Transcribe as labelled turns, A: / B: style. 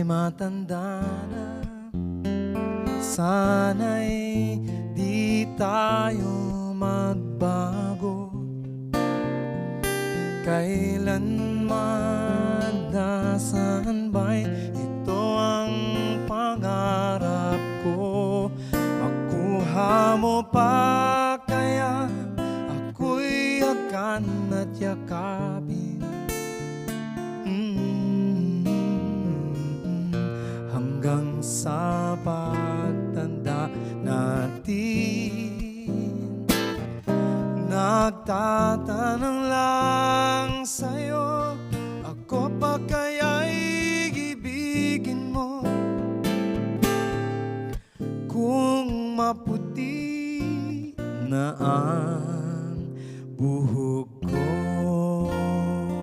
A: matanda na, sana'y di tayo magbago. Kailanman, nasaan ba'y ito ang pangarap ko? Makuha mo pa kaya ako'y akan at yakapin, hanggang sa pagtanda natin. Nagtatanong lang sa'yo,